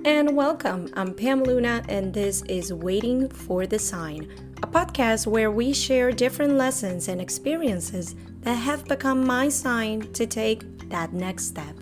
and welcome. I'm Pam Luna, and this is Waiting for the Sign, a podcast where we share different lessons and experiences that have become my sign to take that next step.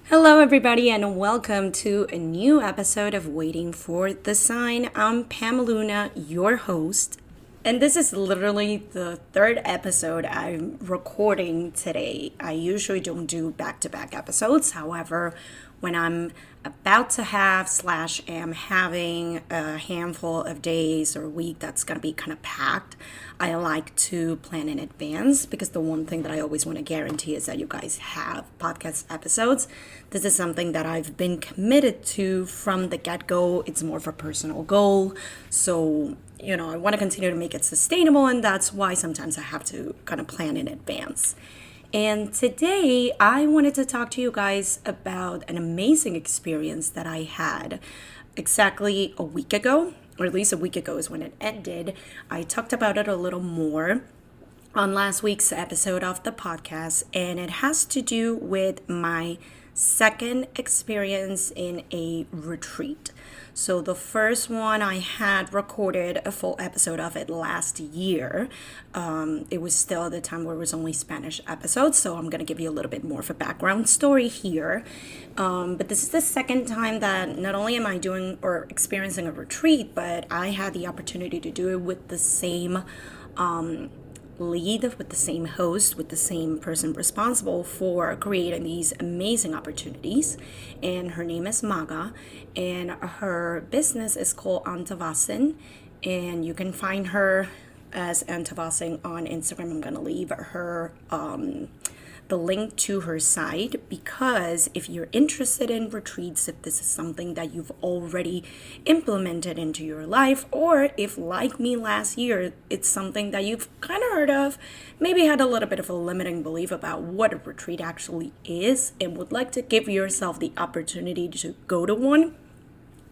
Hello, everybody, and welcome to a new episode of Waiting for the Sign. I'm Pam Luna, your host. And this is literally the third episode I'm recording today. I usually don't do back-to-back episodes. However, when I'm about to have / am having a handful of days or a week that's going to be kind of packed, I like to plan in advance because the one thing that I always want to guarantee is that you guys have podcast episodes. This is something that I've been committed to from the get-go. It's more of a personal goal. So, I want to continue to make it sustainable, and that's why sometimes I have to kind of plan in advance. And today, I wanted to talk to you guys about an amazing experience that I had exactly a week ago, or at least a week ago is when it ended. I talked about it a little more on last week's episode of the podcast, and it has to do with my second experience in a retreat. So the first one I had recorded a full episode of it last year. It was still at the time where it was only Spanish episodes, so I'm going to give you a little bit more of a background story here. But this is the second time that not only am I doing or experiencing a retreat, but I had the opportunity to do it with the same lead, with the same host, with the same person responsible for creating these amazing opportunities. And her name is Maga, and her business is called Antavasen, and you can find her as Antavasen on Instagram. I'm going to leave her the link to her site, because if you're interested in retreats, if this is something that you've already implemented into your life, or if like me last year, it's something that you've kind of heard of, maybe had a little bit of a limiting belief about what a retreat actually is, and would like to give yourself the opportunity to go to one,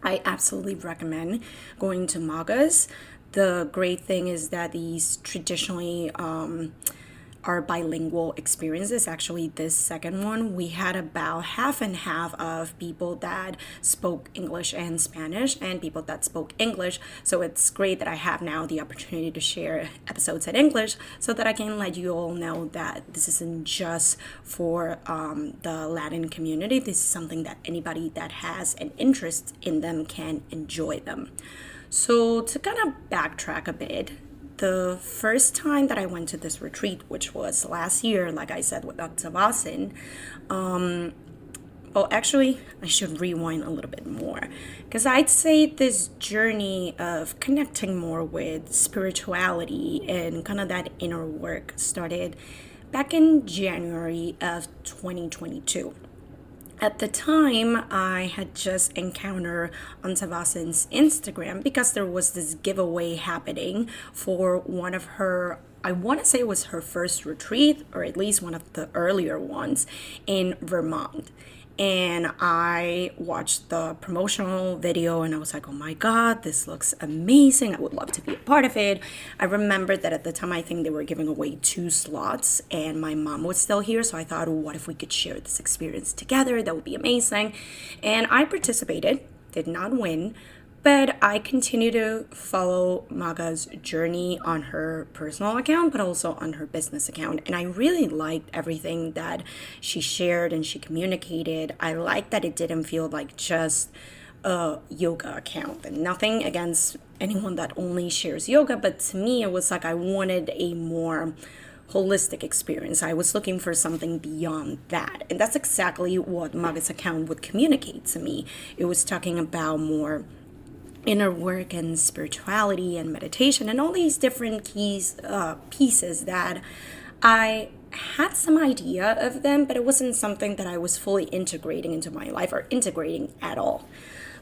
I absolutely recommend going to Maga's. The great thing is that these traditionally are bilingual experiences. Actually, this second one, we had about half and half of people that spoke English and Spanish and people that spoke English. So it's great that I have now the opportunity to share episodes in English so that I can let you all know that this isn't just for the Latin community. This is something that anybody that has an interest in them can enjoy them. So to kind of backtrack a bit, the first time that I went to this retreat, which was last year, like I said, with Antavasen, actually, I should rewind a little bit more, because I'd say this journey of connecting more with spirituality and kind of that inner work started back in January of 2022. At the time, I had just encountered Antavasen's Instagram because there was this giveaway happening for one of her, I want to say it was her first retreat, or at least one of the earlier ones in Vermont. And I watched the promotional video and I was like, oh my God, this looks amazing. I would love to be a part of it. I remember that at the time, I think they were giving away 2 slots and my mom was still here. So I thought, what if we could share this experience together? That would be amazing. And I participated, did not win, but I continue to follow Maga's journey on her personal account, but also on her business account. And I really liked everything that she shared and she communicated. I liked that it didn't feel like just a yoga account. And nothing against anyone that only shares yoga, but to me, it was like I wanted a more holistic experience. I was looking for something beyond that. And that's exactly what Maga's account would communicate to me. It was talking about more inner work and spirituality and meditation and all these different pieces that I had some idea of them, but it wasn't something that I was fully integrating into my life or integrating at all.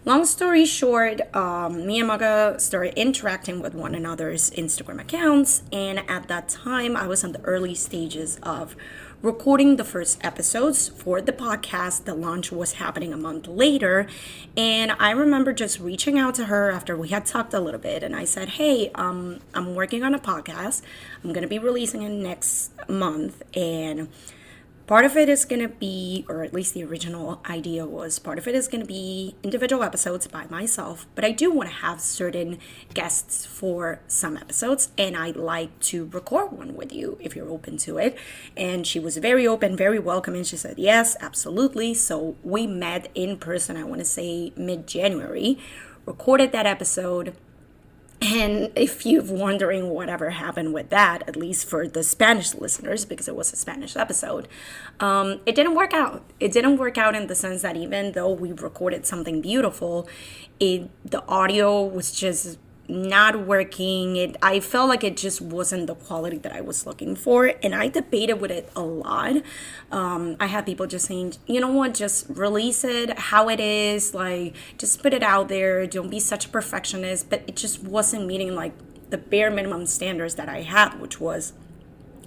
Long story short, me and Maga started interacting with one another's Instagram accounts, and at that time, I was in the early stages of recording the first episodes for the podcast. The launch was happening a month later, and I remember just reaching out to her after we had talked a little bit, and I said, hey, I'm working on a podcast. I'm going to be releasing it next month, and Part of it is going to be, or at least the original idea was, part of it is going to be individual episodes by myself, but I do want to have certain guests for some episodes, and I'd like to record one with you if you're open to it. And she was very open, very welcoming. She said, yes, absolutely. So we met in person, I want to say mid-January, recorded that episode. And if you're wondering whatever happened with that, at least for the Spanish listeners, because it was a Spanish episode, it didn't work out. It didn't work out in the sense that even though we recorded something beautiful, the audio was just not working. I felt like it just wasn't the quality that I was looking for, and I debated with it a lot. I had people just saying, you know what, just release it how it is, like just put it out there, don't be such a perfectionist. But it just wasn't meeting like the bare minimum standards that I had, which was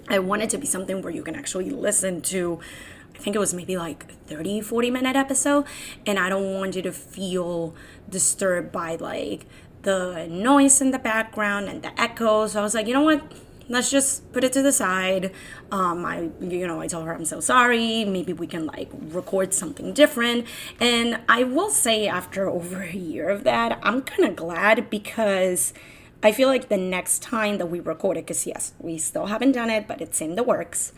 I wanted to be something where you can actually listen to. I think it was maybe like 30-40 minute episode, and I don't want you to feel disturbed by like the noise in the background and the echoes. So I was like, you know what? Let's just put it to the side. I told her I'm so sorry. Maybe we can like record something different. And I will say after over a year of that, I'm kind of glad, because I feel like the next time that we record it, because yes, we still haven't done it, but it's in the works,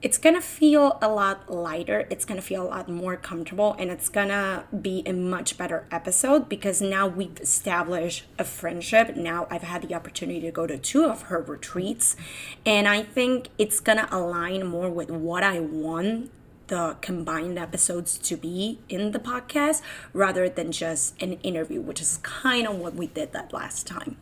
it's going to feel a lot lighter. It's going to feel a lot more comfortable, and it's going to be a much better episode because now we've established a friendship. Now I've had the opportunity to go to 2 of her retreats, and I think it's going to align more with what I want the combined episodes to be in the podcast rather than just an interview, which is kind of what we did that last time.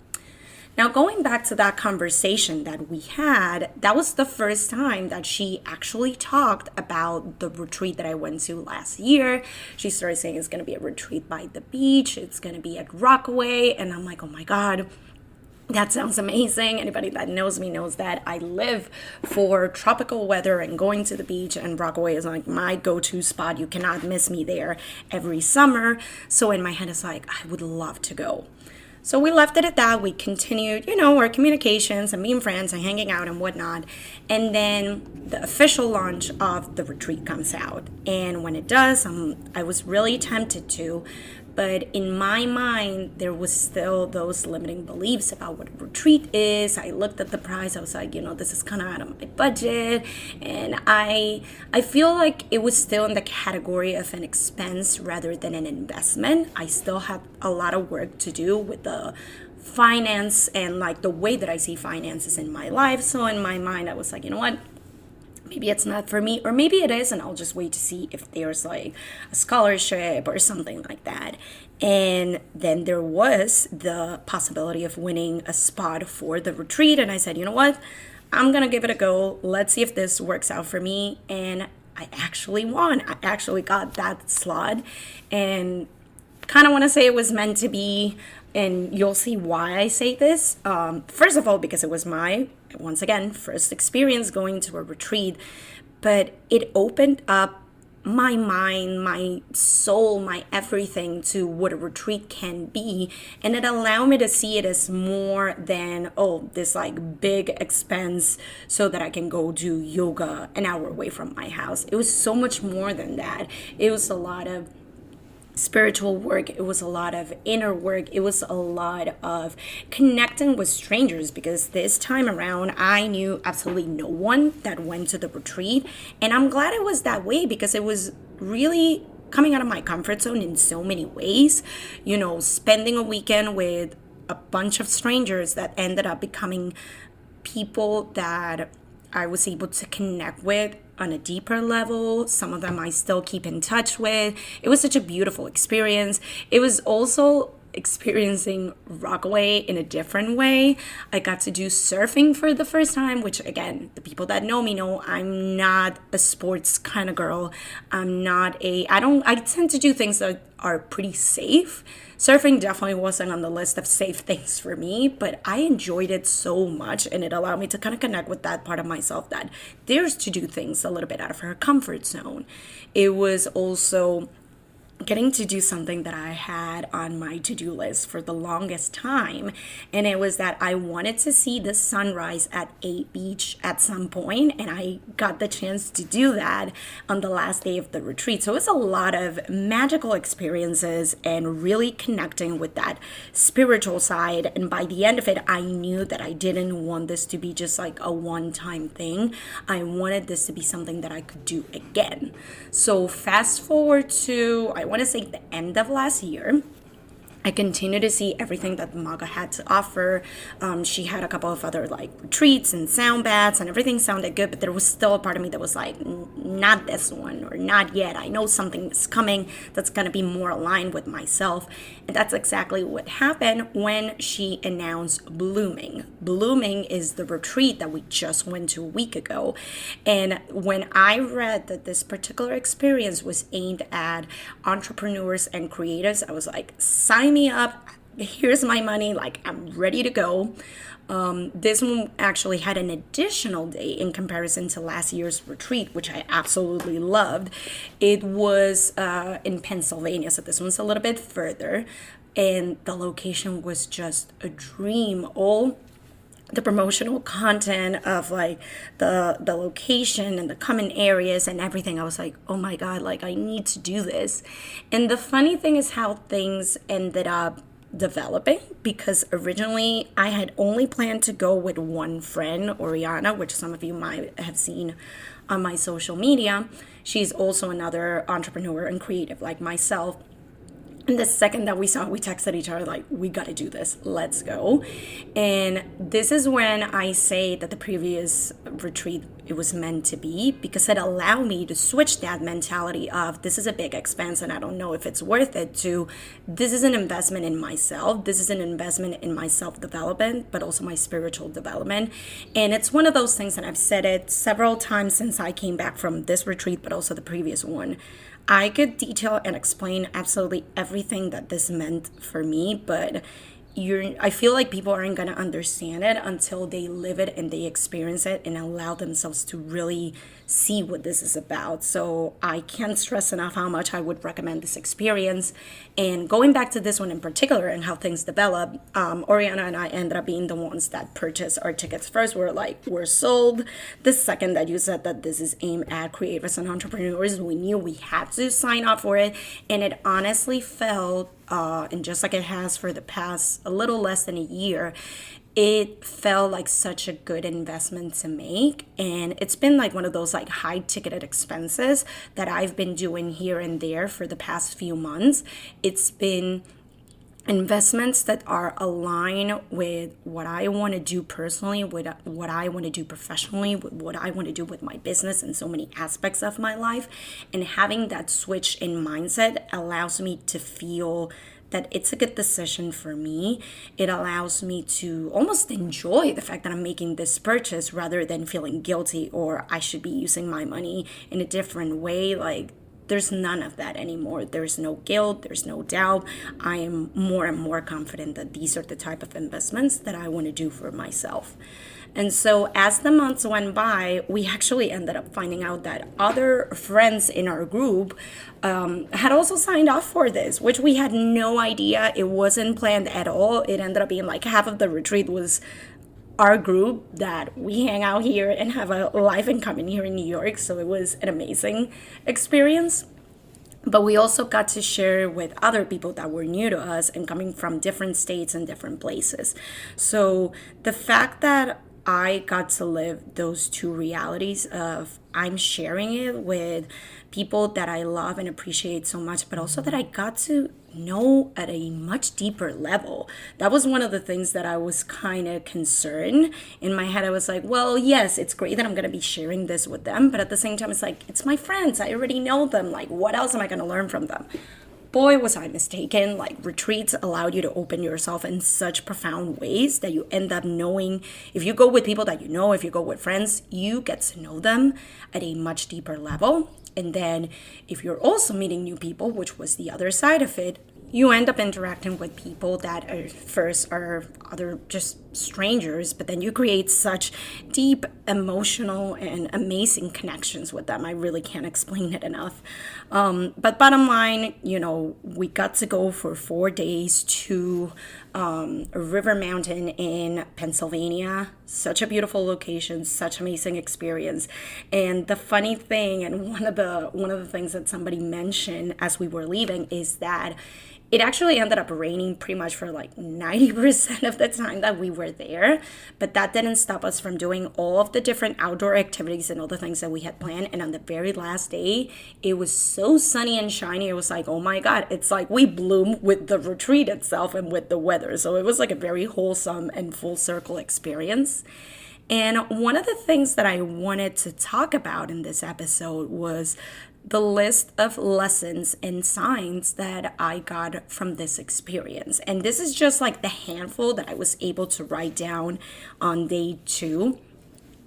Now, going back to that conversation that we had, that was the first time that she actually talked about the retreat that I went to last year. She started saying it's going to be a retreat by the beach. It's going to be at Rockaway. And I'm like, oh my God, that sounds amazing. Anybody that knows me knows that I live for tropical weather and going to the beach, and Rockaway is like my go-to spot. You cannot miss me there every summer. So in my head, it's like, I would love to go. So we left it at that. We continued, our communications and being friends and hanging out and whatnot. And then the official launch of the retreat comes out. And when it does, I was really tempted to. But in my mind, there was still those limiting beliefs about what a retreat is. I looked at the price. I was like, this is kind of out of my budget. And I feel like it was still in the category of an expense rather than an investment. I still have a lot of work to do with the finance and like the way that I see finances in my life. So in my mind, I was like, you know what? Maybe it's not for me, or maybe it is, and I'll just wait to see if there's like a scholarship or something like that. And then there was the possibility of winning a spot for the retreat, and I said, you know what, I'm gonna give it a go. Let's see if this works out for me. And I actually won. I actually got that slot, and kind of want to say it was meant to be. And you'll see why I say this. First of all, because it was my, once again, first experience going to a retreat, but it opened up my mind, my soul, my everything to what a retreat can be. And it allowed me to see it as more than, this like big expense so that I can go do yoga an hour away from my house. It was so much more than that. It was a lot of spiritual work. It was a lot of inner work. It was a lot of connecting with strangers, because this time around I knew absolutely no one that went to the retreat, and I'm glad it was that way because it was really coming out of my comfort zone in so many ways. Spending a weekend with a bunch of strangers that ended up becoming people that I was able to connect with on a deeper level. Some of them I still keep in touch with. It was such a beautiful experience. It was also experiencing Rockaway in a different way. I got to do surfing for the first time, which again, the people that know me know I'm not a sports kind of girl. I tend to do things that are pretty safe. Surfing definitely wasn't on the list of safe things for me, but I enjoyed it so much, and it allowed me to kind of connect with that part of myself that dares to do things a little bit out of her comfort zone. It was also getting to do something that I had on my to-do list for the longest time. And it was that I wanted to see the sunrise at a beach at some point, and I got the chance to do that on the last day of the retreat. So it was a lot of magical experiences and really connecting with that spiritual side. And by the end of it, I knew that I didn't want this to be just like a one-time thing. I wanted this to be something that I could do again. So fast forward to, I want to say, the end of last year. I continue to see everything that Maga had to offer. She had a couple of other like retreats and sound baths, and everything sounded good, but there was still a part of me that was like, not this one, or not yet. I know something is coming that's going to be more aligned with myself. And that's exactly what happened when she announced Blooming. Blooming is the retreat that we just went to a week ago. And when I read that this particular experience was aimed at entrepreneurs and creatives, I was like, sign me up. Here's my money. Like, I'm ready to go. This one actually had an additional day in comparison to last year's retreat, which I absolutely loved. It was in Pennsylvania, so this one's a little bit further, and the location was just a dream. All the promotional content of like the location and the common areas and everything, I was like, oh my God, like I need to do this. And the funny thing is how things ended up developing, because originally I had only planned to go with one friend, Oriana, which some of you might have seen on my social media. She's also another entrepreneur and creative like myself. And the second that we saw, we texted each other like, we got to do this. Let's go. And this is when I say that the previous retreat, it was meant to be, because it allowed me to switch that mentality of this is a big expense and I don't know if it's worth it, to this is an investment in myself. This is an investment in my self-development, but also my spiritual development. And it's one of those things, and I've said it several times since I came back from this retreat, but also the previous one. I could detail and explain absolutely everything that this meant for me, but I feel like people aren't going to understand it until they live it and they experience it and allow themselves to really see what this is about. So I can't stress enough how much I would recommend this experience. And going back to this one in particular and how things develop, Oriana and I ended up being the ones that purchased our tickets first. We're sold. The second that you said that this is aimed at creators and entrepreneurs, we knew we had to sign up for it. And it honestly felt, and just like it has for the past a little less than a year, it felt like such a good investment to make. And it's been like one of those like high ticketed expenses that I've been doing here and there for the past few months. It's been investments that are aligned with what I want to do personally, with what I want to do professionally, with what I want to do with my business and so many aspects of my life. And having that switch in mindset allows me to feel that it's a good decision for me. It allows me to almost enjoy the fact that I'm making this purchase rather than feeling guilty or I should be using my money in a different way. Like, there's none of that anymore. There's no guilt. There's no doubt. I am more and more confident that these are the type of investments that I want to do for myself. And so as the months went by, we actually ended up finding out that other friends in our group had also signed up for this, which we had no idea. It wasn't planned at all. It ended up being like half of the retreat was our group that we hang out here and have a life in common here in New York. So it was an amazing experience. But we also got to share with other people that were new to us and coming from different states and different places. So the fact that I got to live those two realities of I'm sharing it with people that I love and appreciate so much, but also that I got to know at a much deeper level. That was one of the things that I was kind of concerned. In my head, I was like, well, yes, it's great that I'm going to be sharing this with them, but at the same time, it's like, it's my friends. I already know them. Like, what else am I going to learn from them? Boy, was I mistaken. Like, retreats allowed you to open yourself in such profound ways that you end up knowing, if you go with people that you know, if you go with friends, you get to know them at a much deeper level. And then if you're also meeting new people, which was the other side of it, you end up interacting with people that are first are other just strangers, but then you create such deep emotional and amazing connections with them. I really can't explain it enough. But bottom line, we got to go for 4 days to River Mountain in Pennsylvania. Such a beautiful location, such amazing experience. And the funny thing, and one of the things that somebody mentioned as we were leaving, is that it actually ended up raining pretty much for like 90% of the time that we were there, but that didn't stop us from doing all of the different outdoor activities and all the things that we had planned. And on the very last day, it was so sunny and shiny. It was like, oh my God, it's like we bloom with the retreat itself and with the weather. So it was like a very wholesome and full circle experience. And one of the things that I wanted to talk about in this episode was the list of lessons and signs that I got from this experience. And this is just like the handful that I was able to write down on day 2.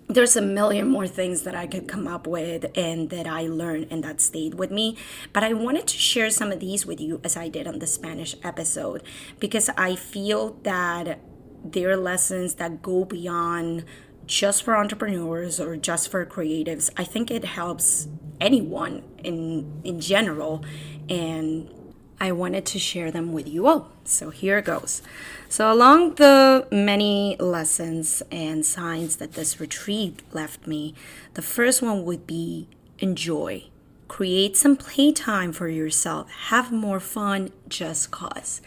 There's a million more things that I could come up with and that I learned and that stayed with me. But I wanted to share some of these with you as I did on the Spanish episode, because I feel that they're lessons that go beyond just for entrepreneurs or just for creatives. I think it helps anyone in general, and I wanted to share them with you all. So here it goes. So along the many lessons and signs that this retreat left me, the first one would be enjoy. Create some playtime for yourself. Have more fun just cause.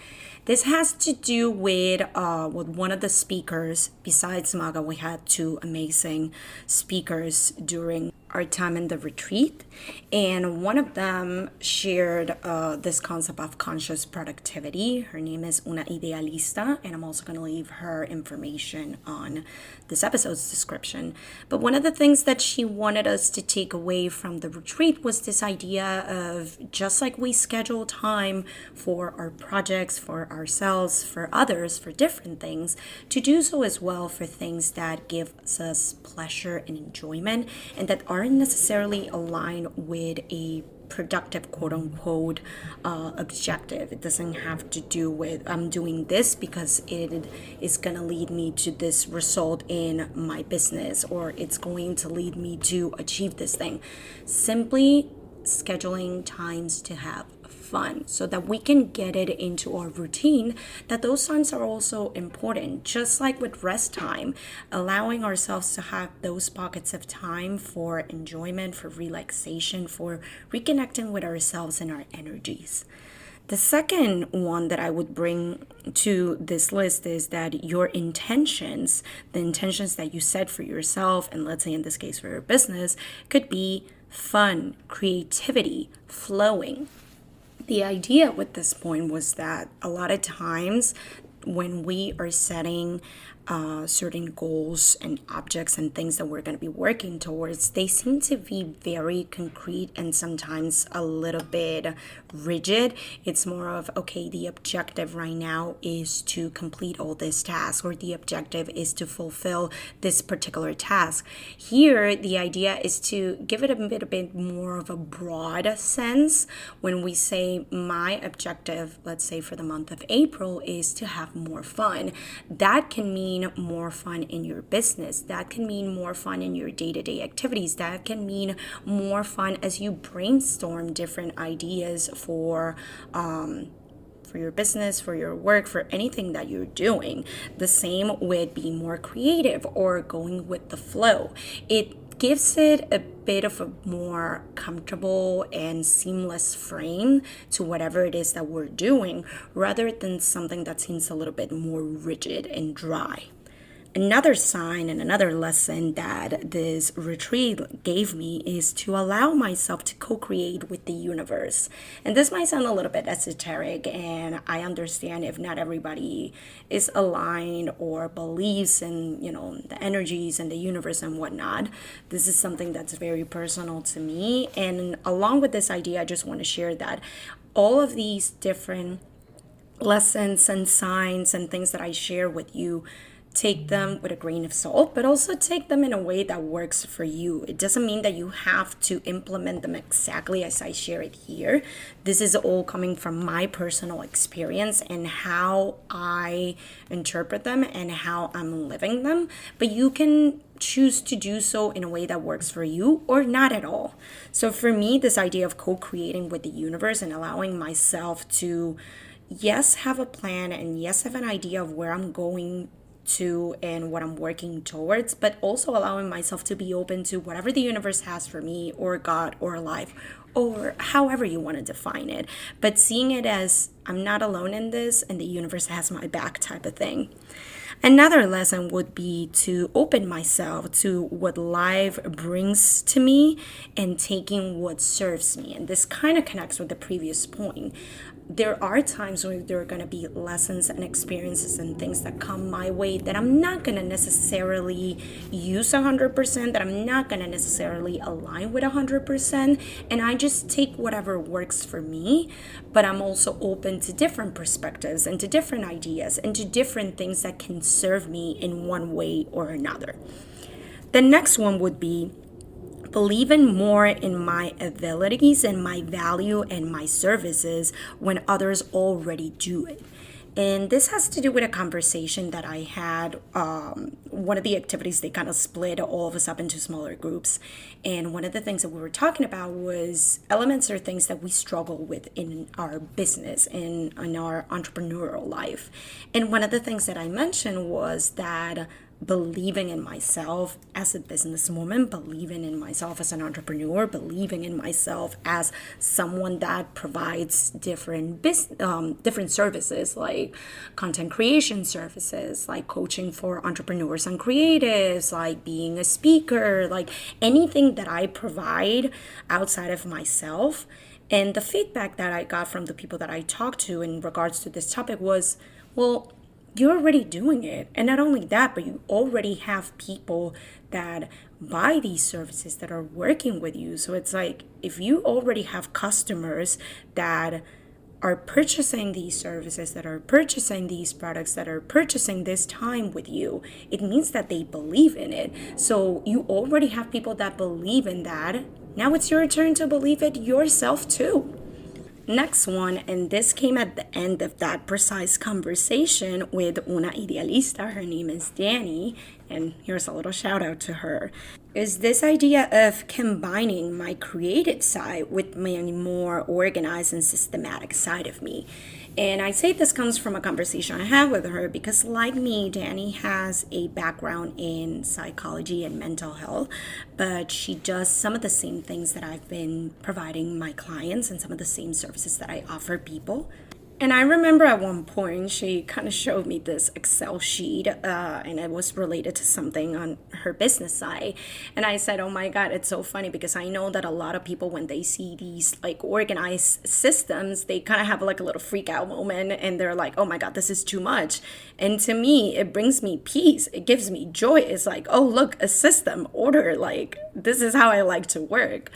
This has to do with one of the speakers. Besides Maga, we had 2 amazing speakers during our time in the retreat, and one of them shared this concept of conscious productivity. Her name is Una Idealista, and I'm also going to leave her information on this episode's description. But one of the things that she wanted us to take away from the retreat was this idea of, just like we schedule time for our projects, for ourselves, for others, for different things, to do so as well for things that give us pleasure and enjoyment and that aren't necessarily aligned with a productive quote-unquote objective. It doesn't have to do with I'm doing this because it is going to lead me to this result in my business, or it's going to lead me to achieve this thing. Simply scheduling times to have fun so that we can get it into our routine, that those times are also important. Just like with rest time, allowing ourselves to have those pockets of time for enjoyment, for relaxation, for reconnecting with ourselves and our energies. The second one that I would bring to this list is that your intentions, the intentions that you set for yourself, and let's say in this case for your business, could be fun, creativity, flowing. The idea with this point was that a lot of times when we are setting certain goals and objects and things that we're going to be working towards, they seem to be very concrete and sometimes a little bit rigid. It's more of, okay, the objective right now is to complete all this task, or the objective is to fulfill this particular task. Here, the idea is to give it a bit more of a broad sense. When we say my objective, let's say for the month of April, is to have more fun, that can mean more fun in your business. That can mean more fun in your day-to-day activities. That can mean more fun as you brainstorm different ideas for your business, for your work, for anything that you're doing. The same with being more creative or going with the flow. It gives it a bit of a more comfortable and seamless frame to whatever it is that we're doing, rather than something that seems a little bit more rigid and dry. Another sign and another lesson that this retreat gave me is to allow myself to co-create with the universe. And this might sound a little bit esoteric, and I understand if not everybody is aligned or believes in, the energies and the universe and whatnot. This is something that's very personal to me. And along with this idea, I just want to share that all of these different lessons and signs and things that I share with you, take them with a grain of salt, but also take them in a way that works for you. It doesn't mean that you have to implement them exactly as I share it here. This is all coming from my personal experience and how I interpret them and how I'm living them. But you can choose to do so in a way that works for you or not at all. So for me, this idea of co-creating with the universe and allowing myself to, yes, have a plan and yes, have an idea of where I'm going to and what I'm working towards, but also allowing myself to be open to whatever the universe has for me or God or life or however you want to define it, but seeing it as I'm not alone in this and the universe has my back type of thing. Another lesson would be to open myself to what life brings to me and taking what serves me. And this kind of connects with the previous point. There are times when there are going to be lessons and experiences and things that come my way that I'm not going to necessarily use 100%, that I'm not going to necessarily align with 100%. And I just take whatever works for me, but I'm also open to different perspectives and to different ideas and to different things that can serve me in one way or another. The next one would be believing more in my abilities and my value and my services when others already do it. And this has to do with a conversation that I had. One of the activities, they kind of split all of us up into smaller groups. And one of the things that we were talking about was elements or things that we struggle with in our business and in our entrepreneurial life. And one of the things that I mentioned was that believing in myself as a businesswoman, believing in myself as an entrepreneur, believing in myself as someone that provides different different services like content creation services, like coaching for entrepreneurs and creatives, like being a speaker, like anything that I provide outside of myself. And the feedback that I got from the people that I talked to in regards to this topic was, well, you're already doing it. And not only that, but you already have people that buy these services that are working with you. So it's like, if you already have customers that are purchasing these services, that are purchasing these products, that are purchasing this time with you, it means that they believe in it. So you already have people that believe in that. Now it's your turn to believe it yourself too. Next one, and this came at the end of that precise conversation with una idealista, her name is Danny, and here's a little shout out to her, is this idea of combining my creative side with my more organized and systematic side of me. And I say this comes from a conversation I had with her because, like me, Danny has a background in psychology and mental health, but she does some of the same things that I've been providing my clients and some of the same services that I offer people. And I remember at one point she kind of showed me this Excel sheet and it was related to something on her business side. And I said, oh my God, it's so funny because I know that a lot of people, when they see these like organized systems, they kind of have like a little freak out moment and they're like, oh my God, this is too much. And to me, it brings me peace. It gives me joy. It's like, oh, look, a system, order, like this is how I like to work.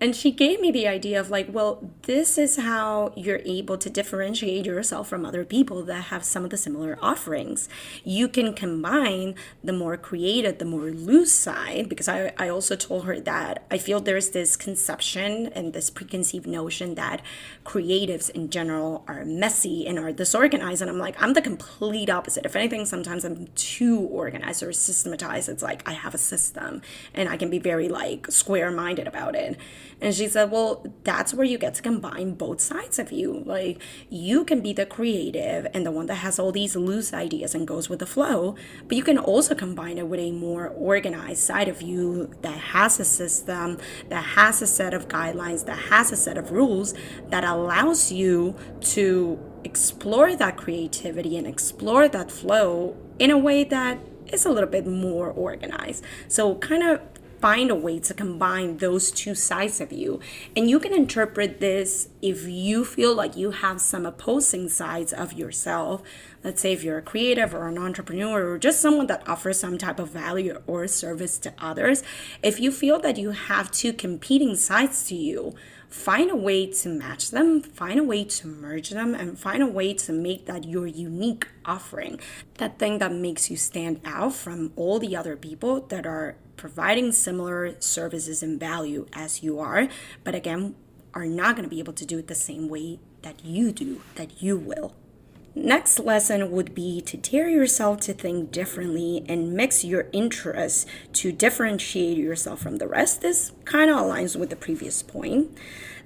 And she gave me the idea of like, well, this is how you're able to differentiate yourself from other people that have some of the similar offerings. You can combine the more creative, the more loose side, because I also told her that I feel there's this conception and this preconceived notion that creatives in general are messy and are disorganized. And I'm like, I'm the complete opposite. If anything, sometimes I'm too organized or systematized. It's like I have a system and I can be very like square-minded about it. And she said, well, that's where you get to combine both sides of you. Like, you can be the creative and the one that has all these loose ideas and goes with the flow, but you can also combine it with a more organized side of you that has a system, that has a set of guidelines, that has a set of rules that allows you to explore that creativity and explore that flow in a way that is a little bit more organized. So kind of find a way to combine those two sides of you. And you can interpret this if you feel like you have some opposing sides of yourself. Let's say if you're a creative or an entrepreneur or just someone that offers some type of value or service to others, if you feel that you have two competing sides to you, find a way to match them, find a way to merge them, and find a way to make that your unique offering, that thing that makes you stand out from all the other people that are providing similar services and value as you are, but again, are not going to be able to do it the same way that you do, that you will. Next lesson would be to dare yourself to think differently and mix your interests to differentiate yourself from the rest. This kind of aligns with the previous point.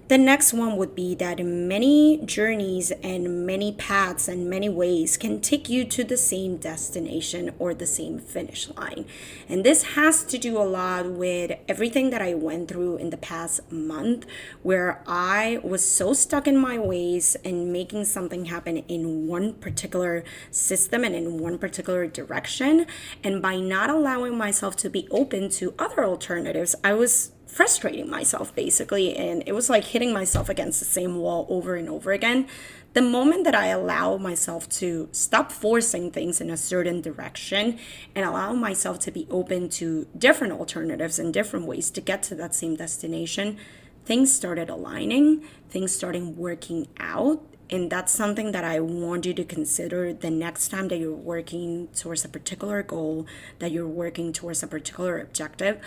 The next one would be that many journeys and many paths and many ways can take you to the same destination or the same finish line. And this has to do a lot with everything that I went through in the past month, where I was so stuck in my ways and making something happen in one particular system and in one particular direction. And by not allowing myself to be open to other alternatives, I was frustrating myself basically, and it was like hitting myself against the same wall over and over again. The moment that I allow myself to stop forcing things in a certain direction and allow myself to be open to different alternatives and different ways to get to that same destination, things started aligning, things started working out. And that's something that I want you to consider the next time that you're working towards a particular goal, that you're working towards a particular objective.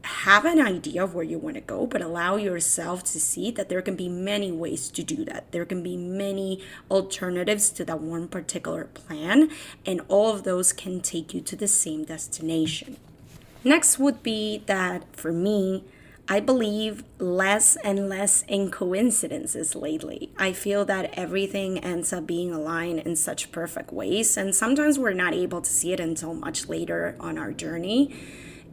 Have an idea of where you want to go, but allow yourself to see that there can be many ways to do that. There can be many alternatives to that one particular plan, and all of those can take you to the same destination. Next would be that for me, I believe less and less in coincidences lately. I feel that everything ends up being aligned in such perfect ways, and sometimes we're not able to see it until much later on our journey.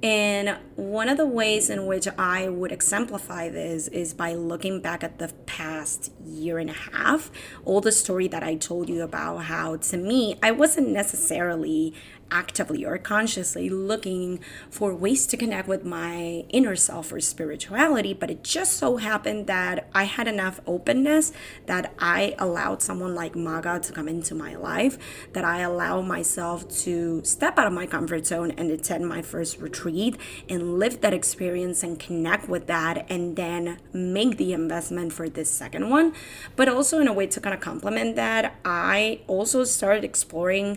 And one of the ways in which I would exemplify this is by looking back at the past year and a half, all the story that I told you about how, to me, I wasn't necessarily actively or consciously looking for ways to connect with my inner self or spirituality, but it just so happened that I had enough openness that I allowed someone like Maga to come into my life, that I allowed myself to step out of my comfort zone and attend my first retreat and live that experience and connect with that, and then make the investment for this second one. But also in a way to kind of complement that, I also started exploring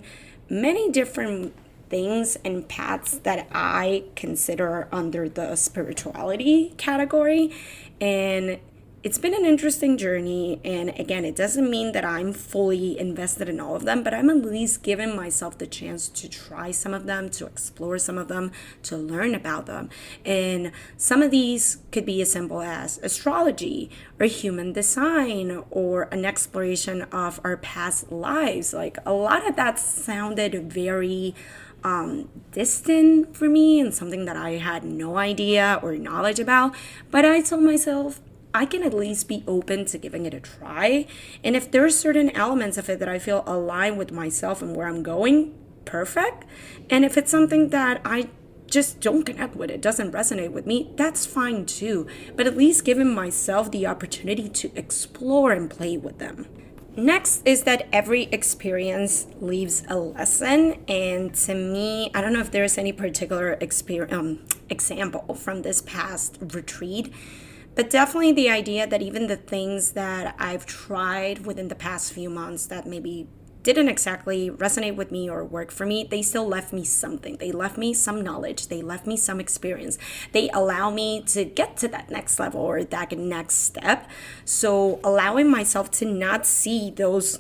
many different things and paths that I consider under the spirituality category. And it's been an interesting journey. And again, it doesn't mean that I'm fully invested in all of them, but I'm at least giving myself the chance to try some of them, to explore some of them, to learn about them. And some of these could be as simple as astrology or human design or an exploration of our past lives. Like, a lot of that sounded very distant for me and something that I had no idea or knowledge about. But I told myself, I can at least be open to giving it a try. And if there are certain elements of it that I feel align with myself and where I'm going, perfect. And if it's something that I just don't connect with, it doesn't resonate with me, that's fine too. But at least giving myself the opportunity to explore and play with them. Next is that every experience leaves a lesson. And to me, I don't know if there's any particular example from this past retreat, but definitely the idea that even the things that I've tried within the past few months that maybe didn't exactly resonate with me or work for me, they still left me something. They left me some knowledge. They left me some experience. They allow me to get to that next level or that next step. So allowing myself to not see those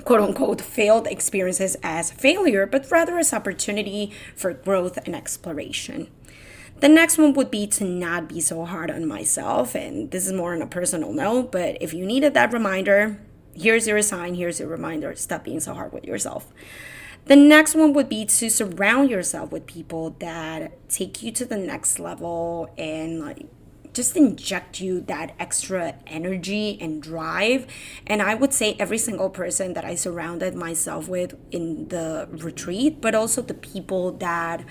quote unquote failed experiences as failure, but rather as opportunity for growth and exploration. The next one would be to not be so hard on myself. And this is more on a personal note, but if you needed that reminder, here's your sign, here's your reminder. Stop being so hard with yourself. The next one would be to surround yourself with people that take you to the next level and like just inject you that extra energy and drive. And I would say every single person that I surrounded myself with in the retreat, but also the people that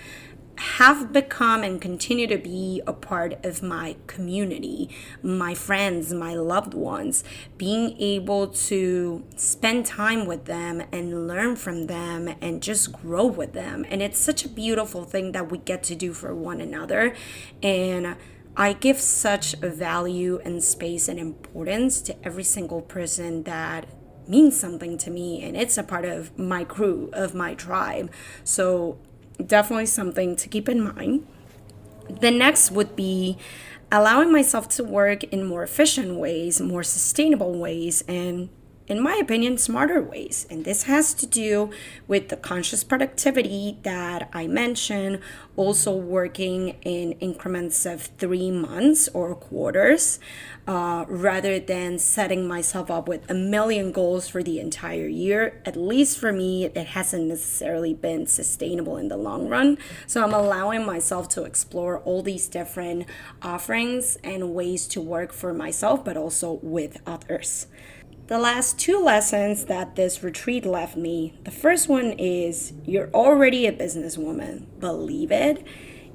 have become and continue to be a part of my community, my friends, my loved ones, being able to spend time with them and learn from them and just grow with them. And it's such a beautiful thing that we get to do for one another. And I give such a value and space and importance to every single person that means something to me, and it's a part of my crew, of my tribe. So definitely something to keep in mind. The next would be allowing myself to work in more efficient ways, more sustainable ways, and in my opinion, smarter ways. And this has to do with the conscious productivity that I mentioned, also working in increments of 3 months or quarters, rather than setting myself up with a million goals for the entire year. At least for me, it hasn't necessarily been sustainable in the long run. So I'm allowing myself to explore all these different offerings and ways to work for myself, but also with others. The last two lessons that this retreat left me, the first one is you're already a businesswoman. Believe it.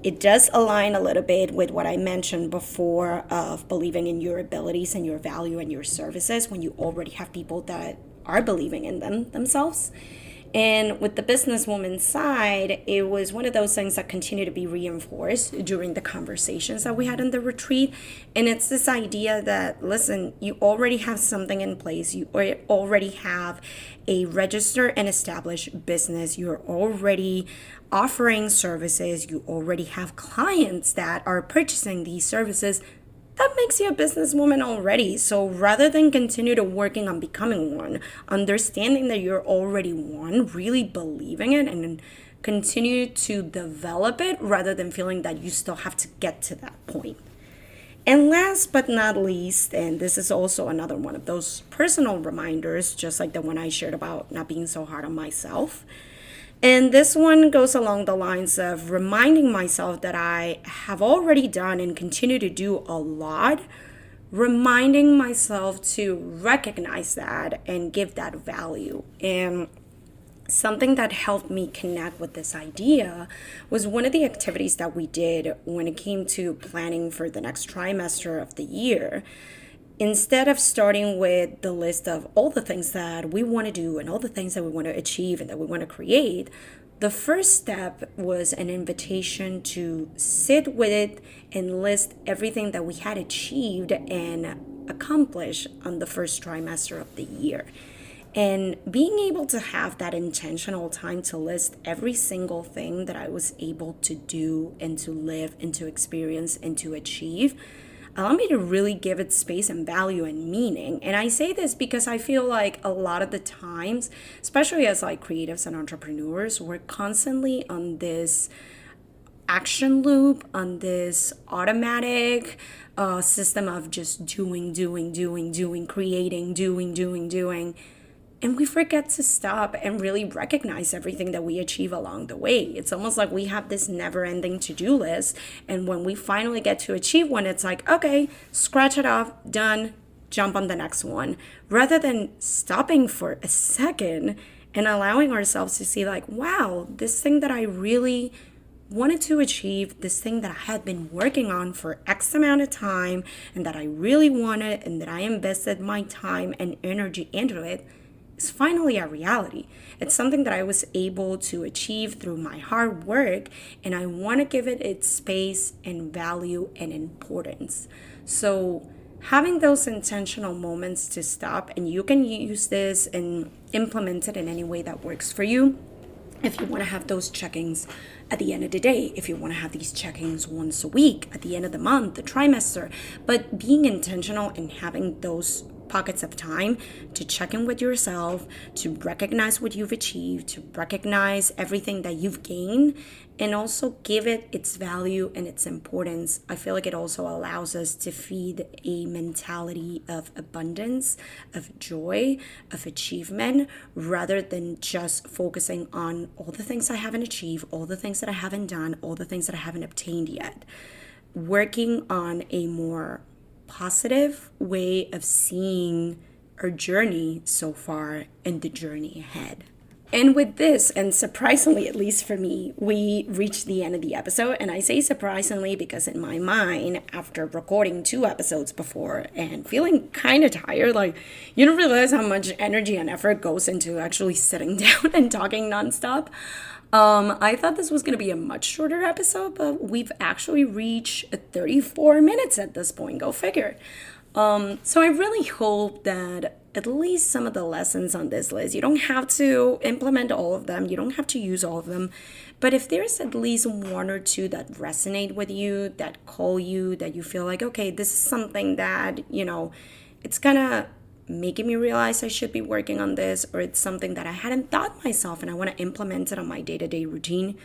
It does align a little bit with what I mentioned before of believing in your abilities and your value and your services when you already have people that are believing in themselves. And with the businesswoman side, it was one of those things that continue to be reinforced during the conversations that we had in the retreat. And it's this idea that, listen, you already have something in place. You already have a registered and established business. You're already offering services. You already have clients that are purchasing these services. That makes you a businesswoman already. So rather than continue to working on becoming one, understanding that you're already one, really believing it and continue to develop it rather than feeling that you still have to get to that point. And last but not least, and this is also another one of those personal reminders, just like the one I shared about not being so hard on myself. And this one goes along the lines of reminding myself that I have already done and continue to do a lot, reminding myself to recognize that and give that value. And something that helped me connect with this idea was one of the activities that we did when it came to planning for the next trimester of the year. Instead of starting with the list of all the things that we want to do and all the things that we want to achieve and that we want to create, the first step was an invitation to sit with it and list everything that we had achieved and accomplished on the first trimester of the year. And being able to have that intentional time to list every single thing that I was able to do and to live and to experience and to achieve allow me to really give it space and value and meaning. And I say this because I feel like a lot of the times, especially as like creatives and entrepreneurs, we're constantly on this action loop, on this automatic system of just doing, creating, doing. And we forget to stop and really recognize everything that we achieve along the way. It's almost like we have this never-ending to-do list. And when we finally get to achieve one, it's like, okay, scratch it off, done, jump on the next one. Rather than stopping for a second and allowing ourselves to see like, wow, this thing that I really wanted to achieve, this thing that I had been working on for X amount of time and that I really wanted and that I invested my time and energy into it, is finally a reality. It's something that I was able to achieve through my hard work, and I want to give it its space and value and importance. So having those intentional moments to stop, and you can use this and implement it in any way that works for you. If you want to have those check-ins at the end of the day, if you want to have these check-ins once a week, at the end of the month, the trimester, but being intentional and having those pockets of time to check in with yourself, to recognize what you've achieved, to recognize everything that you've gained, and also give it its value and its importance. I feel like it also allows us to feed a mentality of abundance, of joy, of achievement, rather than just focusing on all the things I haven't achieved, all the things that I haven't done, all the things that I haven't obtained yet. Working on a more positive way of seeing our journey so far and the journey ahead. And with this, and surprisingly, at least for me, we reached the end of the episode. And I say surprisingly because in my mind, after recording 2 episodes before and feeling kind of tired, like you don't realize how much energy and effort goes into actually sitting down and talking nonstop. I thought this was going to be a much shorter episode, but we've actually reached 34 minutes at this point. Go figure. So I really hope that at least some of the lessons on this list, you don't have to implement all of them, you don't have to use all of them, but if there's at least 1 or 2 that resonate with you, that call you, that you feel like, okay, this is something that, it's gonna making me realize I should be working on this, or it's something that I hadn't thought myself and I want to implement it on my day-to-day routine,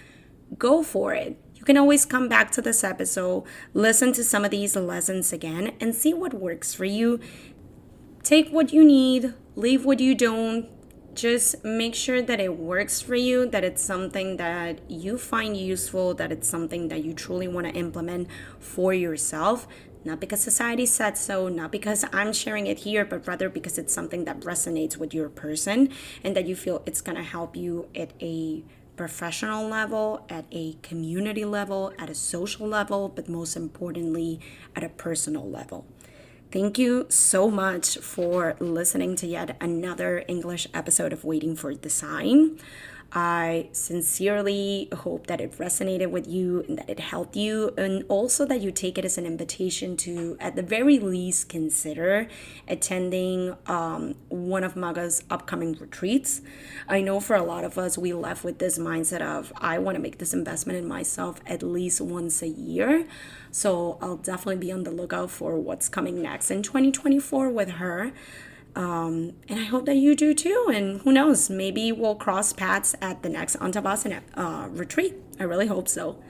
go for it. You can always come back to this episode, listen to some of these lessons again, and see what works for you. Take what you need, leave what you don't. Just make sure that it works for you, that it's something that you find useful, that it's something that you truly want to implement for yourself. Not because society said so, not because I'm sharing it here, but rather because it's something that resonates with your person and that you feel it's going to help you at a professional level, at a community level, at a social level, but most importantly, at a personal level. Thank you so much for listening to yet another English episode of Waiting for the Sign. I sincerely hope that it resonated with you and that it helped you, and also that you take it as an invitation to, at the very least, consider attending one of Maga's upcoming retreats. I know for a lot of us, we left with this mindset of, I want to make this investment in myself at least once a year. So I'll definitely be on the lookout for what's coming next in 2024 with her. And I hope that you do too. And who knows, maybe we'll cross paths at the next Antavasana retreat. I really hope so.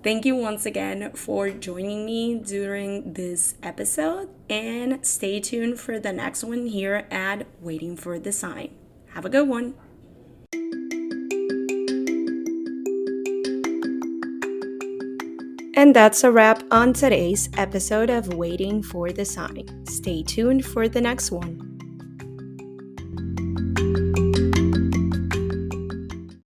Thank you once again for joining me during this episode. And stay tuned for the next one here at Waiting for the Sign. Have a good one. And that's a wrap on today's episode of Waiting for the Sign. Stay tuned for the next one.